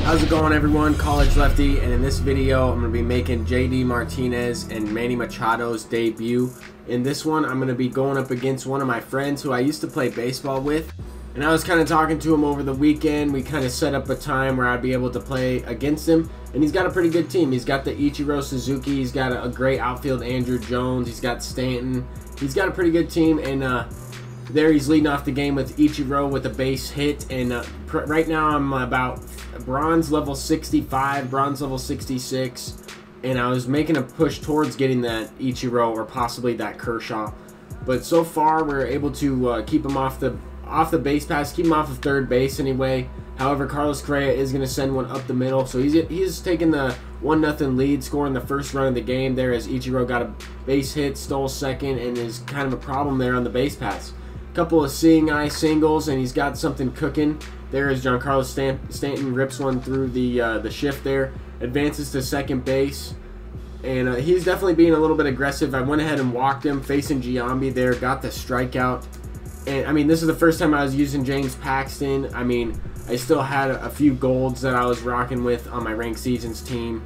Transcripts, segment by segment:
How's it going, everyone? College Lefty, and in this video I'm going to be making JD Martinez and Manny Machado's debut. In this one I'm going to be going up against one of my friends who I used to play baseball with, and I was kind of talking to him over the weekend. We kind of set up a time where I'd be able to play against him, and he's got a pretty good team. He's got the Ichiro Suzuki, he's got a great outfield Andruw Jones, he's got Stanton, he's got a pretty good team, and there he's leading off the game with Ichiro with a base hit, and right now I'm about bronze level 65, bronze level 66, and I was making a push towards getting that Ichiro or possibly that Kershaw, but so far we're able to keep him off the base pass, keep him off of third base anyway. However, Carlos Correa is going to send one up the middle, so he's taking the 1-0 lead, scoring the first run of the game there as Ichiro got a base hit, stole second, and is kind of a problem there on the base pass. Couple of seeing eye singles, and he's got something cooking. There is Giancarlo Stanton rips one through the shift there, advances to second base, and he's definitely being a little bit aggressive. I went ahead and walked him, facing Giambi there, got the strikeout. And I mean, this is the first time I was using James Paxton. I mean, I still had a few golds that I was rocking with on my ranked seasons team.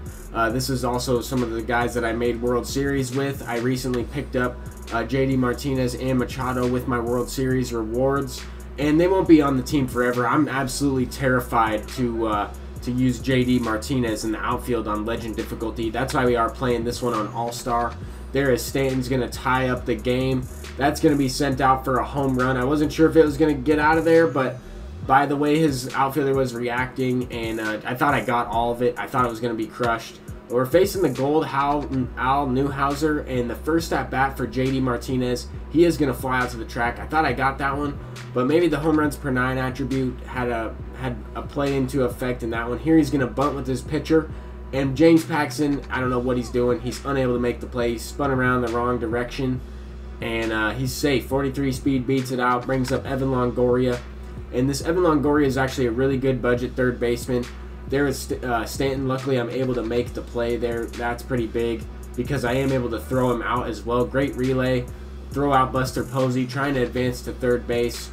This is also some of the guys that I made World Series with. I recently picked up JD Martinez and Machado with my World Series rewards, and they won't be on the team forever. I'm absolutely terrified to use JD Martinez in the outfield on Legend difficulty. That's why we are playing this one on All-Star. There is Stanton's going to tie up the game. That's going to be sent out for a home run. I wasn't sure if it was going to get out of there, but by the way his outfielder was reacting, and I thought I got all of it. I thought it was going to be crushed. We're facing the gold Al Newhouser, and the first at bat for JD Martinez, he is going to fly out to the track. I thought I got that one, but maybe the home runs per 9 attribute had a play into effect in that one. Here he's going to bunt with his pitcher, and James Paxton, I don't know what he's doing. He's unable to make the play. He spun around the wrong direction, and he's safe. 43 speed beats it out, brings up Evan Longoria, and this Evan Longoria is actually a really good budget third baseman. There is Stanton. Luckily, I'm able to make the play there. That's pretty big because I am able to throw him out as well. Great relay. Throw out Buster Posey, trying to advance to third base.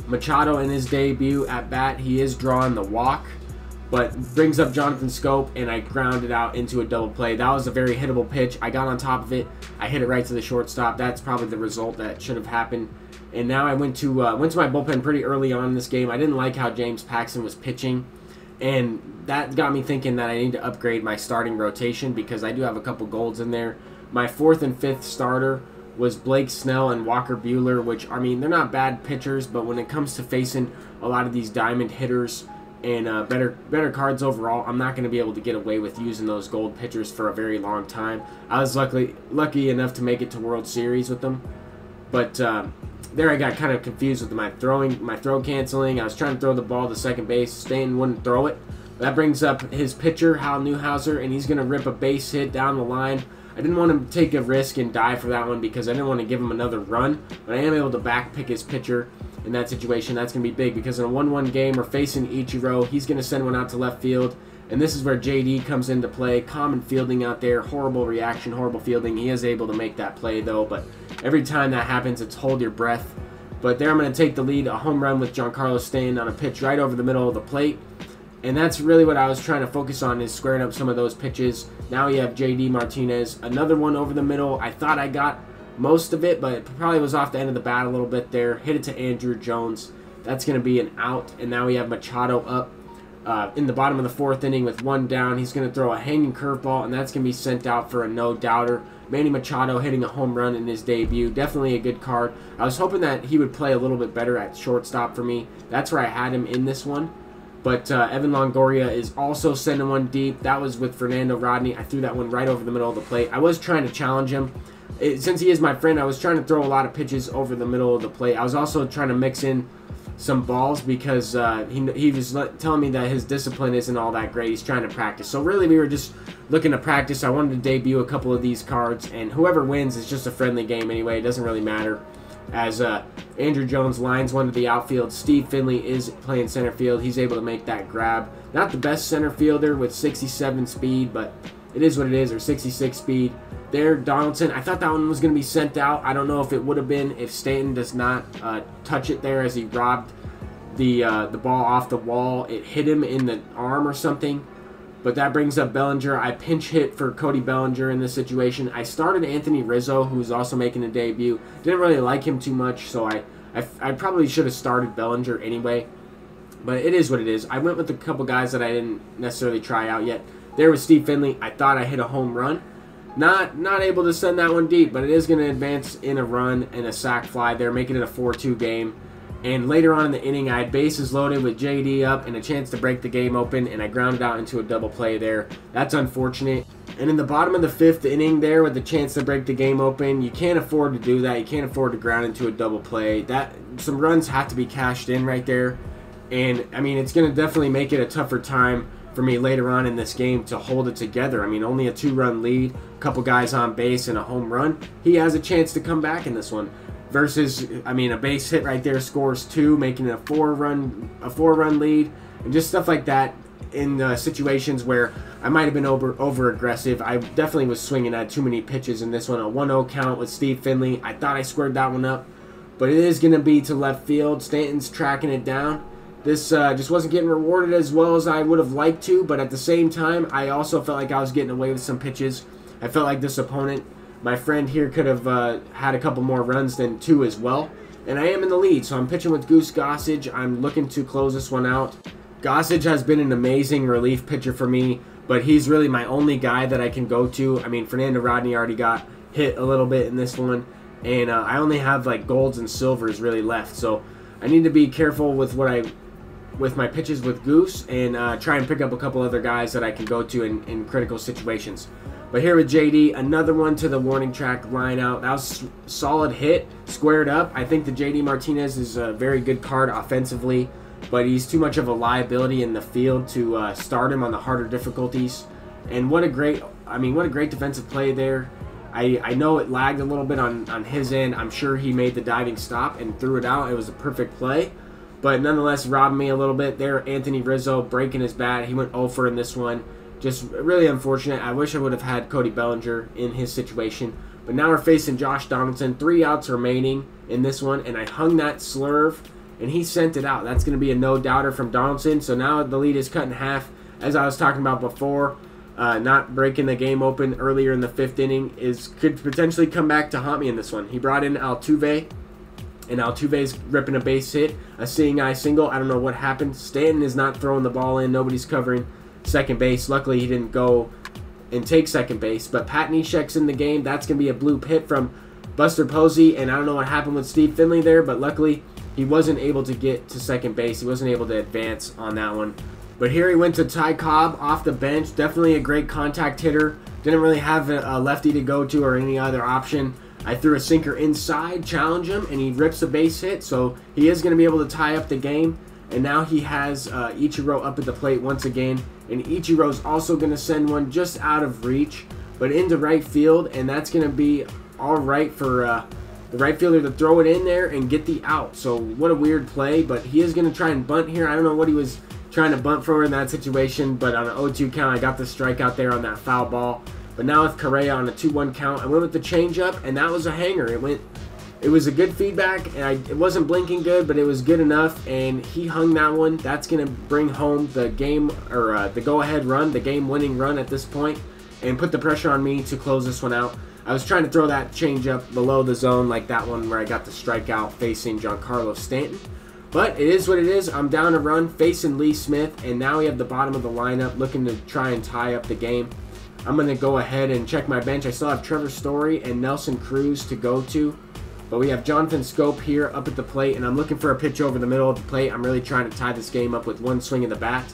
Machado in his debut at bat, he is drawing the walk, but brings up Jonathan Schoop, and I grounded out into a double play. That was a very hittable pitch. I got on top of it. I hit it right to the shortstop. That's probably the result that should have happened. And now I went to my bullpen pretty early on in this game. I didn't like how James Paxton was pitching, and that got me thinking that I need to upgrade my starting rotation because I do have a couple golds in there. My 4th and 5th starter was Blake Snell and Walker Buehler, which, I mean, they're not bad pitchers, but when it comes to facing a lot of these diamond hitters and better cards overall, I'm not going to be able to get away with using those gold pitchers for a very long time. I was lucky enough to make it to World Series with them, but there I got kind of confused with my throw canceling. I was trying to throw the ball to second base. Stanton wouldn't throw it. That brings up his pitcher, Al Newhouser, and he's going to rip a base hit down the line. I didn't want to take a risk and die for that one because I didn't want to give him another run, but I am able to back pick his pitcher in that situation. That's going to be big because in a 1-1 game, we're facing Ichiro. He's going to send one out to left field, and this is where JD comes into play. Common fielding out there, horrible reaction, horrible fielding. He is able to make that play though, but every time that happens, it's hold your breath. But there I'm going to take the lead, a home run with Giancarlo Stanton on a pitch right over the middle of the plate. And that's really what I was trying to focus on, is squaring up some of those pitches. Now we have JD Martinez, another one over the middle. I thought I got most of it, but it probably was off the end of the bat a little bit there. Hit it to Andruw Jones. That's going to be an out, and now we have Machado up in the bottom of the 4th inning with 1 down. He's going to throw a hanging curveball, and that's going to be sent out for a no-doubter. Manny Machado hitting a home run in his debut. Definitely a good card. I was hoping that he would play a little bit better at shortstop for me. That's where I had him in this one. But Evan Longoria is also sending one deep. That was with Fernando Rodney. I threw that one right over the middle of the plate. I was trying to challenge him. Since he is my friend, I was trying to throw a lot of pitches over the middle of the plate. I was also trying to mix in some balls because he was telling me that his discipline isn't all that great. He's trying to practice. So really, we were just looking to practice. I wanted to debut a couple of these cards, and whoever wins is just a friendly game anyway. It doesn't really matter. As Andruw Jones lines one to the outfield. Steve Finley is playing center field. He's able to make that grab. Not the best center fielder with 67 speed, but it is what it is, or 66 speed. There, Donaldson, I thought that one was going to be sent out. I don't know if it would have been if Stanton does not touch it there as he robbed the ball off the wall. It hit him in the arm or something. But that brings up Bellinger. I pinch hit for Cody Bellinger in this situation. I started Anthony Rizzo, who's also making a debut. Didn't really like him too much, so I probably should have started Bellinger anyway. But it is what it is. I went with a couple guys that I didn't necessarily try out yet. There was Steve Finley. I thought I hit a home run. Not able to send that one deep, but it is going to advance in a run and a sac fly there, making it a 4-2 game. And later on in the inning, I had bases loaded with JD up and a chance to break the game open, and I grounded out into a double play there. That's unfortunate. And in the bottom of the 5th inning there with the chance to break the game open, you can't afford to do that. You can't afford to ground into a double play. Some runs have to be cashed in right there. And, I mean, it's going to definitely make it a tougher time for me later on in this game to hold it together. I mean, only a 2-run lead, a couple guys on base, and a home run. He has a chance to come back in this one. Versus, I mean, a base hit right there scores 2, making it a 4-run lead, and just stuff like that in situations where I might have been over aggressive. I definitely was swinging at too many pitches in this one. A 1-0 count with Steve Finley. I thought I squared that one up, but it is going to be to left field. Stanton's tracking it down. This just wasn't getting rewarded as well as I would have liked to, but at the same time, I also felt like I was getting away with some pitches. I felt like this opponent, my friend here, could have had a couple more runs than 2 as well. And I am in the lead, so I'm pitching with Goose Gossage. I'm looking to close this one out. Gossage has been an amazing relief pitcher for me, but he's really my only guy that I can go to. I mean, Fernando Rodney already got hit a little bit in this one, and I only have like golds and silvers really left. So I need to be careful with my pitches with Goose and try and pick up a couple other guys that I can go to in critical situations. But here with JD, another one to the warning track line out. That was a solid hit, squared up. I think the JD Martinez is a very good card offensively, but he's too much of a liability in the field to start him on the harder difficulties. And what a great defensive play there. I know it lagged a little bit on his end. I'm sure he made the diving stop and threw it out. It was a perfect play. But nonetheless, robbed me a little bit there. Anthony Rizzo breaking his bat. He went 0-for in this one. Just really unfortunate. I wish I would have had Cody Bellinger in his situation. But now we're facing Josh Donaldson. 3 outs remaining in this one. And I hung that slurve, and he sent it out. That's going to be a no-doubter from Donaldson. So now the lead is cut in half. As I was talking about before, not breaking the game open earlier in the 5th inning could potentially come back to haunt me in this one. He brought in Altuve, and Altuve's ripping a base hit, a seeing eye single. I don't know what happened. Stanton is not throwing the ball in. Nobody's covering second base. Luckily, he didn't go and take second base. But Pat Neshek's in the game. That's going to be a blue hit from Buster Posey, and I don't know what happened with Steve Finley there, but luckily he wasn't able to get to second base. He wasn't able to advance on that one. But here he went to Ty Cobb off the bench. Definitely a great contact hitter. Didn't really have a lefty to go to or any other option. I threw a sinker inside, challenge him, and he rips a base hit. So he is going to be able to tie up the game. And now he has Ichiro up at the plate once again. And Ichiro's also going to send one just out of reach, but into right field. And that's going to be all right for the right fielder to throw it in there and get the out. So what a weird play. But he is going to try and bunt here. I don't know what he was trying to bunt for in that situation. But on an 0-2 count, I got the strikeout there on that foul ball. But now with Correa on a 2-1 count, I went with the changeup, and that was a hanger. It was a good feedback, and it wasn't blinking good, but it was good enough, and he hung that one. That's going to bring home the game, or the go-ahead run, the game-winning run at this point, and put the pressure on me to close this one out. I was trying to throw that changeup below the zone like that one where I got the strikeout facing Giancarlo Stanton. But it is what it is. I'm down a run facing Lee Smith, and now we have the bottom of the lineup looking to try and tie up the game. I'm going to go ahead and check my bench. I still have Trevor Story and Nelson Cruz to go to. But we have Jonathan Schoop here up at the plate, and I'm looking for a pitch over the middle of the plate. I'm really trying to tie this game up with one swing of the bat.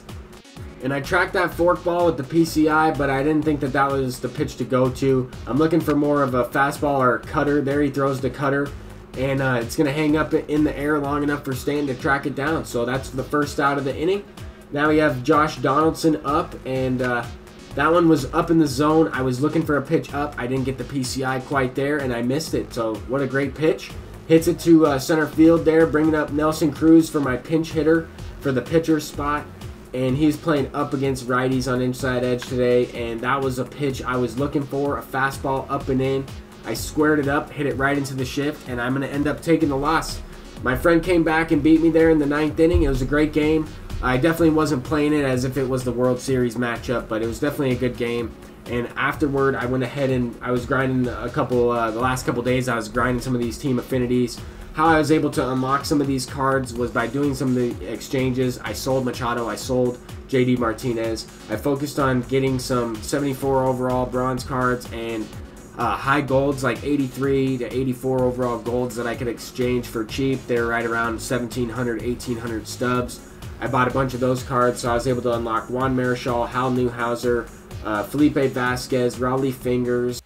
And I tracked that fork ball with the PCI, but I didn't think that that was the pitch to go to. I'm looking for more of a fastball or a cutter. There he throws the cutter, and it's going to hang up in the air long enough for Stanton to track it down. So that's the first out of the inning. Now we have Josh Donaldson up, and that one was up in the zone. I was looking for a pitch up. I didn't get the PCI quite there, and I missed it. So what a great pitch. Hits it to center field there, bringing up Nelson Cruz for my pinch hitter for the pitcher spot. And he's playing up against righties on inside edge today, and that was a pitch I was looking for, a fastball up and in. I squared it up, hit it right into the shift, and I'm going to end up taking the loss. My friend came back and beat me there in the 9th inning. It was a great game. I definitely wasn't playing it as if it was the World Series matchup, but it was definitely a good game. And afterward, I went ahead and I was grinding the last couple days. I was grinding some of these team affinities. How I was able to unlock some of these cards was by doing some of the exchanges. I sold Machado, I sold JD Martinez. I focused on getting some 74 overall bronze cards and high golds like 83 to 84 overall golds that I could exchange for cheap. They're right around 1,700, 1,800 stubs. I bought a bunch of those cards, so I was able to unlock Juan Marichal, Hal Newhouser, Felipe Vasquez, Raleigh Fingers.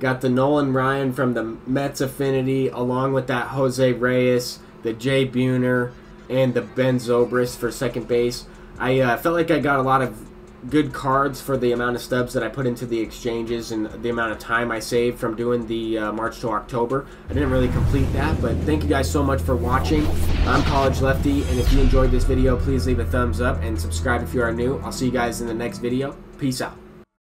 Got the Nolan Ryan from the Mets affinity, along with that Jose Reyes, the Jay Buhner, and the Ben Zobrist for second base. I felt like I got a lot of good cards for the amount of stubs that I put into the exchanges and the amount of time I saved from doing the March to October. I didn't really complete that, but thank you guys so much for watching. I'm College Lefty, and if you enjoyed this video, please leave a thumbs up and subscribe if you are new. I'll see you guys in the next video. Peace out.